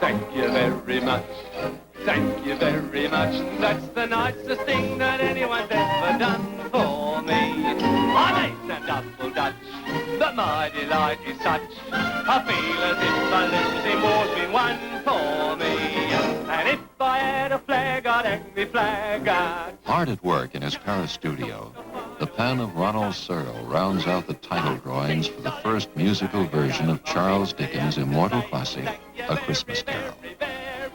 Thank you very much. Thank you very much. That's the nicest thing that anyone's ever done for me. I'm ace and double Dutch, but my delight is such. I feel as if a losing war's been won for me. And if I had a flag, I'd hang me flag out. Hard at work in his Paris studio, the pen of Ronald Searle rounds out the title drawings for the first musical version of Charles Dickens' immortal classic, A Christmas Carol.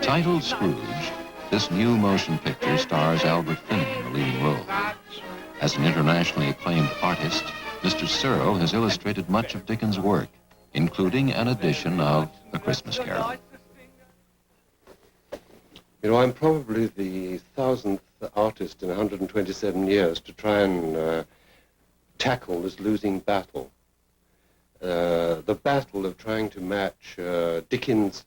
Titled Scrooge, this new motion picture stars Albert Finney in the leading role. As an internationally acclaimed artist, Mr. Searle has illustrated much of Dickens' work, including an edition of A Christmas Carol. You know, I'm probably the 1,000th artist in 127 years to try and tackle this losing battle. The battle of trying to match Dickens'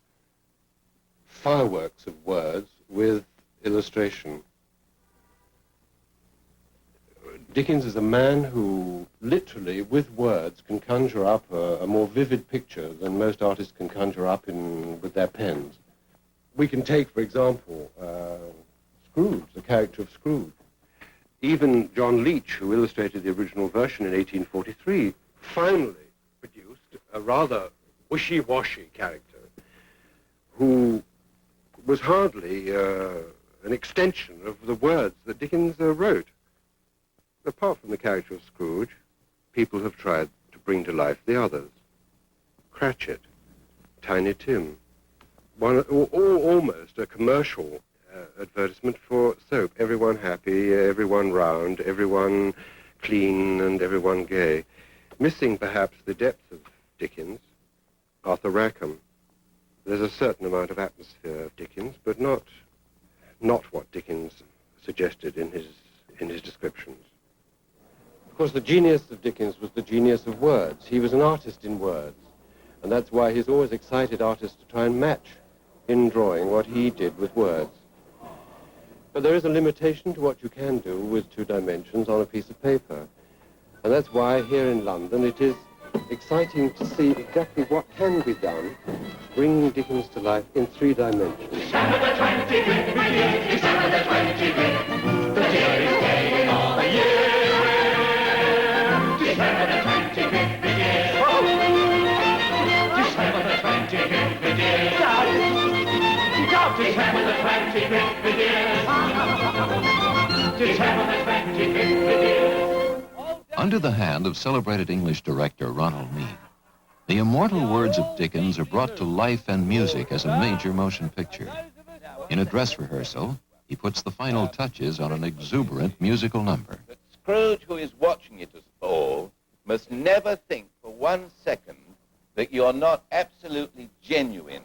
fireworks of words with illustration. Dickens is a man who literally, with words, can conjure up a more vivid picture than most artists can conjure up with their pens. We can take, for example, Scrooge, the character of Scrooge. Even John Leech, who illustrated the original version in 1843, finally produced a rather wishy-washy character who was hardly an extension of the words that Dickens wrote. Apart from the character of Scrooge, people have tried to bring to life the others. Cratchit, Tiny Tim, almost a commercial advertisement for soap. Everyone happy, everyone round, everyone clean, and everyone gay. Missing perhaps the depth of Dickens, Arthur Rackham. There's a certain amount of atmosphere of Dickens, but not what Dickens suggested in his descriptions. Of course, the genius of Dickens was the genius of words. He was an artist in words, and that's why he's always excited artists to try and match in drawing what he did with words. But there is a limitation to what you can do with 2 dimensions on a piece of paper, and that's why here in London it is exciting to see exactly what can be done, bringing Dickens to life in 3 dimensions. December the 25th, December the 25th, the dear is day in all the year. December the 25th, December the 25th, December the 25th, December the 25th. Under the hand of celebrated English director Ronald Mead, the immortal words of Dickens are brought to life and music as a major motion picture. In a dress rehearsal, he puts the final touches on an exuberant musical number. But Scrooge, who is watching it as all, must never think for 1 second that you're not absolutely genuine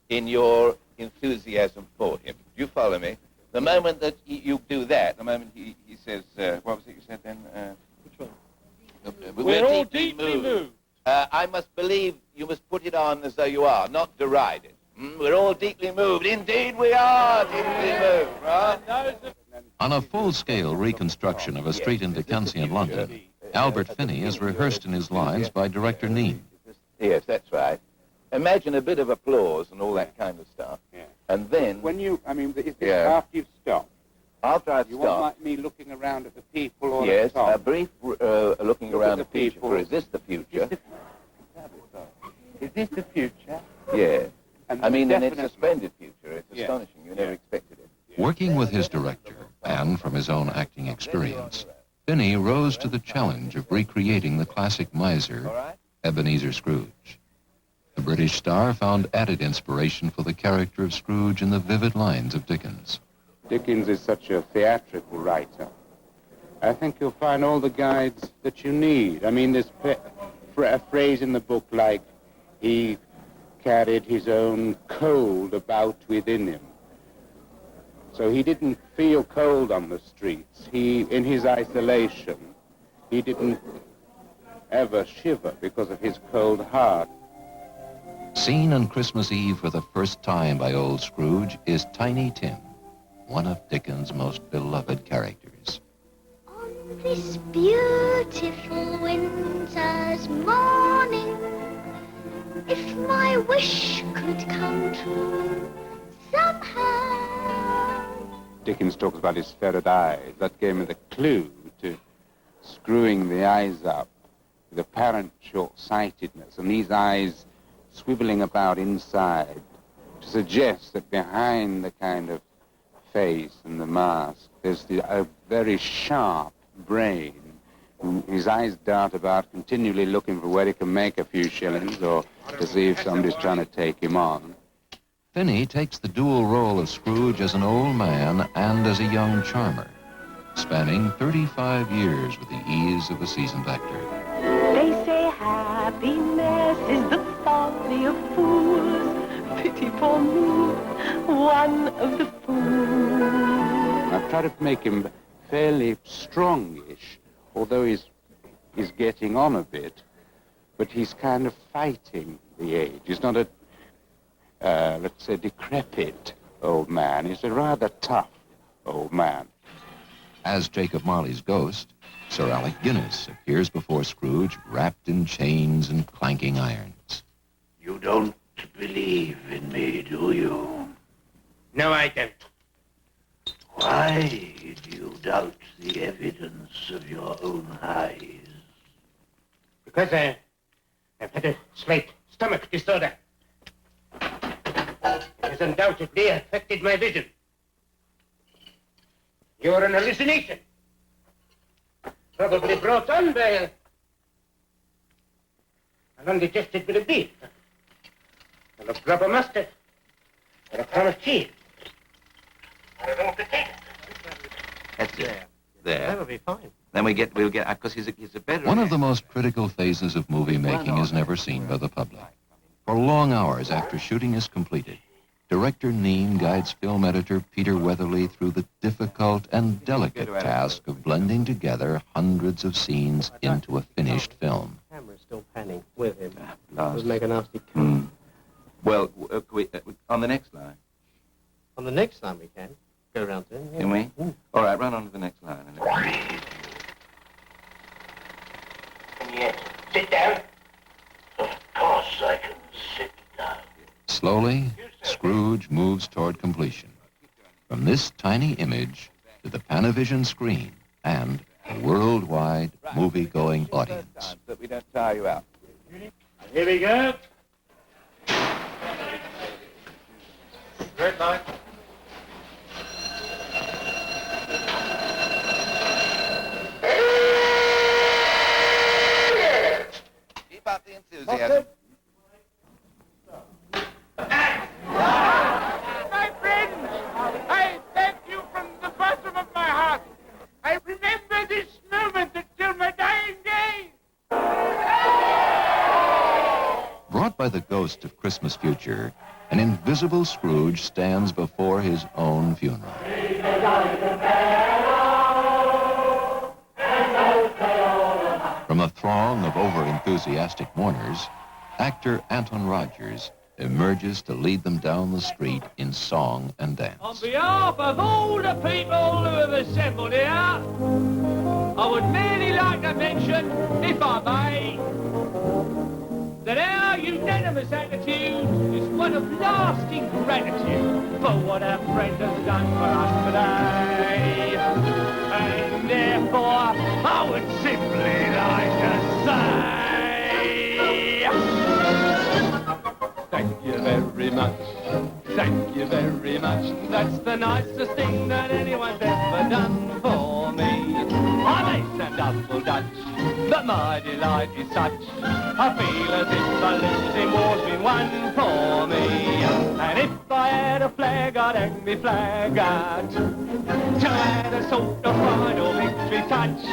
in your enthusiasm for him. Do you follow me? The moment that you do that, the moment he says, what was it you said then? Which one? We're all deeply moved. I must believe you must put it on as though you are, not deride it. We're all deeply moved. Indeed we are deeply moved, right? On a full-scale reconstruction of a street in Dickensian London, Albert Finney is rehearsed in his lines by director Neame. Yes, that's right. Imagine a bit of applause and all that kind of stuff. Yeah. And then... When you, is this after you've stopped? After I've You stopped... want like me looking around at the people or yes, at the top? a brief looking Look around at the the future. people. For is this the future? Is this the future? Yes. And I mean, in its definitely- suspended future. It's Yeah. astonishing. You never Yeah. expected it. Working with his director, and from his own acting experience, Finney rose to the challenge of recreating the classic miser, All right? Ebenezer Scrooge. The British star found added inspiration for the character of Scrooge in the vivid lines of Dickens. Dickens is such a theatrical writer. I think you'll find all the guides that you need. I mean, there's a phrase in the book like, he carried his own cold about within him. So he didn't feel cold on the streets. In his isolation, he didn't ever shiver because of his cold heart. Seen on Christmas Eve for the first time by old Scrooge is Tiny Tim, one of Dickens' most beloved characters. On this beautiful winter's morning, if my wish could could come true somehow. Dickens talks about his ferret eyes. That gave me the clue to screwing the eyes up with apparent short-sightedness, and these eyes swiveling about inside to suggest that behind the kind of face and the mask there's a very sharp brain. His eyes dart about, continually looking for where he can make a few shillings or to see if somebody's trying to take him on. Finney takes the dual role of Scrooge as an old man and as a young charmer, spanning 35 years with the ease of a seasoned actor. They say happiness is the folly of fools. Pity for me, one of the fools. I've tried to make him fairly strongish, although he's getting on a bit, but he's kind of fighting the age. He's not a, let's say, decrepit old man. He's a rather tough old man. As Jacob Marley's ghost, Sir Alec Guinness appears before Scrooge wrapped in chains and clanking irons. You don't believe in me, do you? No, I don't. Why do you doubt the evidence of your own eyes? Because I've had a slight stomach disorder. It has undoubtedly affected my vision. You're an hallucination. Probably brought on by an undigested bit of beef. And a drop of mustard. Or a crumb of cheese. Or a little potato. That's it. There. That'll be fine. Then we'll get, because he's a better... One of the most critical phases of movie making is never seen by the public. For long hours after shooting is completed, director Neen guides film editor Peter Weatherly through the difficult and delicate task of blending together hundreds of scenes into a finished film. The camera's still panning with him. Last. It'll make a nasty cut. Mm. Well, on the next line. On the next line we can. Go around to him. Yeah. Can we? Mm. All right, run on to the next line. Yes. Sit down. Of course I can sit down. Slowly, Scrooge moves toward completion. From this tiny image to the Panavision screen and a worldwide movie-going audience. That we don't tire you out. Here we go. Red light. Keep up the enthusiasm. My friends, I thank you from the bottom of my heart. I remember this moment until my dying day. Brought by the ghost of Christmas future, an invisible Scrooge stands before his own funeral. From a throng of over-enthusiastic mourners, actor Anton Rogers emerges to lead them down the street in song and dance. On behalf of all the people who have assembled here, I would merely like to mention, if I may, that our unanimous attitude is one of lasting gratitude for what our friend has done for us today. And therefore, I would simply like to say, thank you very much. Thank you very much. That's the nicest thing that anyone's ever done for me. I may sound double Dutch, but my delight is such. I feel as if a losing war's been won for me. And if I had a flag, I'd hang me flag out to add a sort of final victory touch.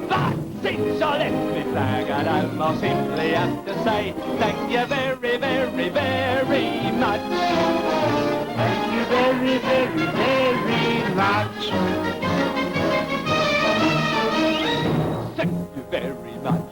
But since I left me flag at home, I'll simply have to say thank you very, very, very much. Thank you very, very, very much. Thank you very much.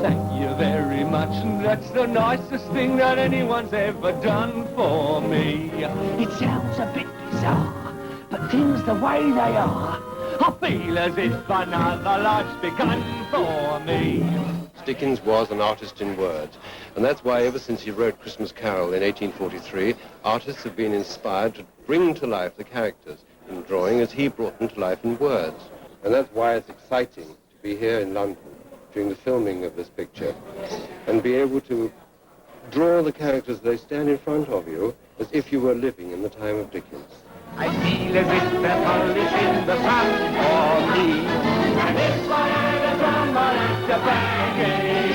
Thank you very much. And that's the nicest thing that anyone's ever done for me. It sounds a bit bizarre, but things the way they are, I feel as if another life's begun for me. Dickens was an artist in words. And that's why ever since he wrote Christmas Carol in 1843, artists have been inspired to bring to life the characters in drawing as he brought them to life in words. And that's why it's exciting to be here in London during the filming of this picture and be able to draw the characters as they stand in front of you as if you were living in the time of Dickens. I feel as if they're polishing the sun for me. And if I had a drum, I'd have to bang it.